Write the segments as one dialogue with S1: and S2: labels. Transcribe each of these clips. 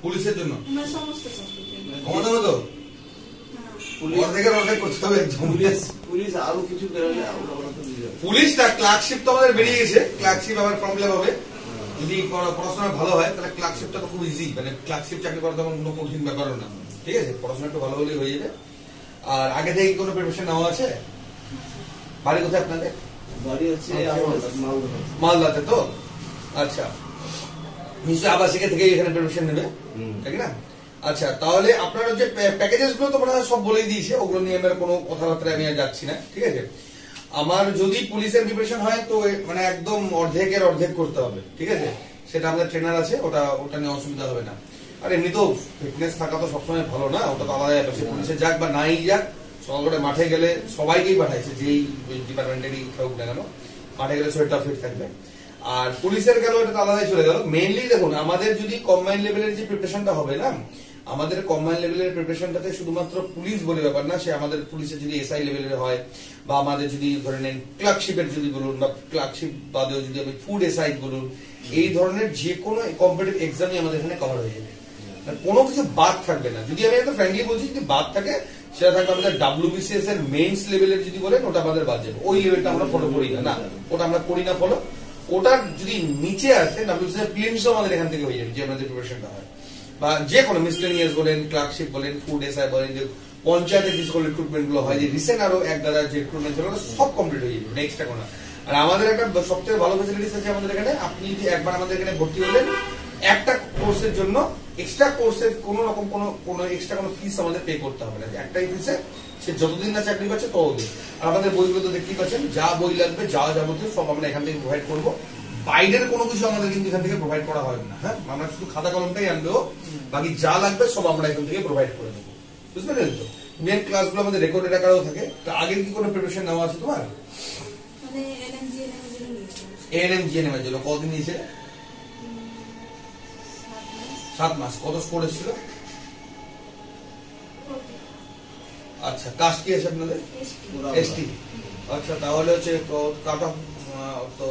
S1: পুলিশের জন্য
S2: সমস্ত চাকরিতে
S1: কমাতে হবে তো অর্ধেক করতে হবে একদম।
S3: পুলিশ আরো কিছু বেরোলে
S1: পুলিশটা ক্লার্কশিপ তো আমাদের বেরিয়ে গেছে, ক্লার্কশিপ আবার প্রবলেম হবে। যদি পড়াশোনা ভালো হয় তাহলে ক্লার্কশিপটা তো খুব ইজি, মানে ক্লার্কশিপ চাকরি করা তেমন কোনো কঠিন ব্যাপারও না। ঠিক আছে, পড়াশোনা একটু ভালো হলেই হয়ে যাবে। আর আগে থেকে কোনো প্রিপারেশন নেওয়া আছে? বাড়ি কোথায় আপনাদের?
S3: বাড়ি হচ্ছে
S1: মালদাতে তো? আচ্ছা, নিশ্চয়ই আবাসিকে থেকে এখানে প্রিপারেশন নেবে, তাই না? আচ্ছা, তাহলে আপনার যে প্যাকেজেস গুলো তো মনে হয় সব বলেই দিয়েছে, ওগুলো নিয়ে আমার কোনো কথাবার্তা আমি আর যাচ্ছি না। ঠিক আছে, আমার যদি পুলিশের প্রিপারেশন হয় তো মানে একদম অর্ধেকের অর্ধেক করতে হবে। ঠিক আছে, সেটা আমাদের ট্রেনার আছে, ওটা নিয়ে অসুবিধা হবে না। আর এমনি তো ফিটনেস থাকা তো সবসময় ভালো না, ওটা তো আলাদা ব্যাপার। পুলিশে যাক বা নাই যাক, সকাল করে মাঠে গেলে সবাইকেই পাঠাইছে, যেই ডিপার্টমেন্টেরই থাকুক না কেন, মাঠে গেলে শরীরটা ফিট থাকবে। আর পুলিশের গেল এটা তো আলাদাই চলে গেল। মেইনলি দেখুন, আমাদের যদি কম্বাইন্ড লেভেলের যে প্রিপারেশনটা হবে না, আমাদের কম্বাইন্ড লেভেলের প্রিপারেশনটাতে শুধুমাত্র পুলিশ বলে ব্যাপার না, সে আমাদের পুলিশের যদি এসআই লেভেলের হয়, বা আমাদের যদি ধরে নেন ক্লার্কশিপের যদি বলুন, বা ক্লার্কশিপ বাদেও যদি আমি ফুড এসআই বলুন, এই ধরনের যে কোনো কম্পিটিটিভ এক্সামই আমাদের এখানে কভার হয়ে যাবে, কোনো কিছু বাদ থাকবে না। যদি আমি একদম ফ্র্যাঙ্কলি বলছি, যদি বাদ থাকে সেটা থাকবে আমাদের WBCS এর মেইনস লেভেলের যদি বলেন, ওটা আমাদের বাদ যাবে। ওই লেভেলটা আমরা ফলো করি না, ওটা আমরা করি না ফলো। ওটার যদি নিচে আসে WBCS এর প্রিলিমসও আমাদের এখান থেকে হয়ে যাবে, যে আমাদের প্রিপারেশনটা হয়। বা যে কোনো মিসলেনিয়াস বলেন, ক্লার্কশিপ বলেন, ফুড এসআই বলেন, যে পঞ্চায়েতের যে সকল রিক্রুটমেন্ট গুলো হয়, যে রিসেন্ট আরো এক দাদা যে রিক্রুটমেন্ট ছিল, সব কমপ্লিট হয়ে যাবে, নেক্সট কোনো। আর আমাদের একটা সবথেকে ভালো ফেসিলিটিস আছে আমাদের এখানে, আপনি যদি একবার আমাদের এখানে ভর্তি হলেন, একটা কোর্সের জন্য এক্সট্রা কোর্সের কোনো রকম কোনো এক্সট্রা কোনো ফিস আমাদের পে করতে হবে না। একটাই ফিসে সে যতদিন না চাকরি পাচ্ছে ততদিন। আর আমাদের বইগুলো তো দেখতেই পাচ্ছেন, যা বই লাগবে, যা যাবতীয় সব আমরা এখান থেকে প্রোভাইড করবো। বাইরের কোনো কিছু আমাদের কিন্তু এখান থেকে প্রোভাইড করা হবে না। হ্যাঁ, আমরা শুধু খাতা কলমটাই আনবো, বাকি যা লাগবে সব আমরা এখান থেকে প্রোভাইড করে দেবো। বুঝতে পারলেন তো? মেন ক্লাসগুলো আমাদের রেকর্ডেড আকারেও থাকে। তো আগের কি কোনো প্রিপারেশন নেওয়া আছে তোমার?
S2: মানে
S1: এএনএম জিএনএম এর জন্য কতদিন নিয়েছে? 7 মাস। কত স্কোর এসেছিল? আচ্ছা, কাস্ট কি আছে আপনাদের? এসটি। আচ্ছা, তাহলে হচ্ছে কাট অফ তো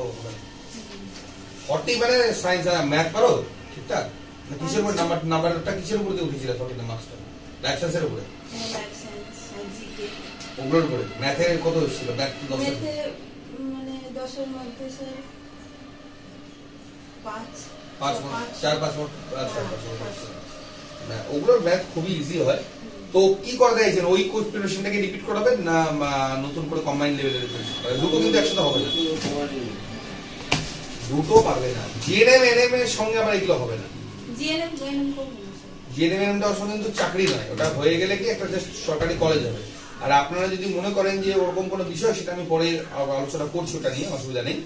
S1: 40, মানে সায়েন্স আর ম্যাথ পারো ঠিকঠাক? না কিসের উপর নাম্বারটা কিসের উপর দিয়ে উঠেছিল? 40 মার্কসটা লাইফ সায়েন্সের উপরে, ওগুলোর উপরে। ম্যাথে কত এসেছিল? ম্যাথ 10
S2: মানে 10 এর মধ্যে স্যার 5
S1: 4-5 মার্ক। আচ্ছা, ওগুলোর ম্যাথ খুবই ইজি হয়। তো কি করা চাইছেন, ওই কোর্স প্রিপারেশনটাকে রিপিট করাবেন না নতুন করে কম্বাইন্ড লেভেলের প্রিপারেশন? দুটো কিন্তু একসাথে হবে না, দুটো পারবে না। জিএনএম এনএম এর সঙ্গে আবার এগুলো হবে না। জিএনএম এনএমটার সঙ্গে কিন্তু চাকরি নয়, ওটা হয়ে গেলে কি একটা জাস্ট সরকারি কলেজ হবে। আর আপনারা যদি মনে করেন যে ওরকম কোনো বিষয়, সেটা আমি পরে আলোচনা করছি, ওটা নিয়ে অসুবিধা নেই।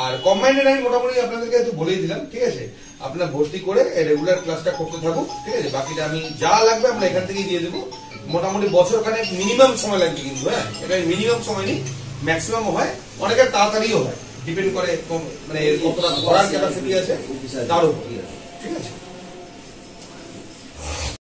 S1: আর কম্বাইন্ডেড আমি মোটামুটি আপনাদেরকে একটু বলেই দিলাম। ঠিক আছে, আপনার ভর্তি করে রেগুলার ক্লাসটা করতে থাকুক। ঠিক আছে, বাকিটা আমি যা লাগবে আমরা এখান থেকেই দিয়ে দেবো। মোটামুটি বছরখানেক মিনিমাম সময় লাগবে কিন্তু। হ্যাঁ, এটা মিনিমাম সময় নেই, ম্যাক্সিমাম হয়, অনেকের তাড়াতাড়িও হয়, ডিপেন্ড করে মানে কতটা করার ক্যাপাসিটি আছে তার উপর। ঠিক আছে।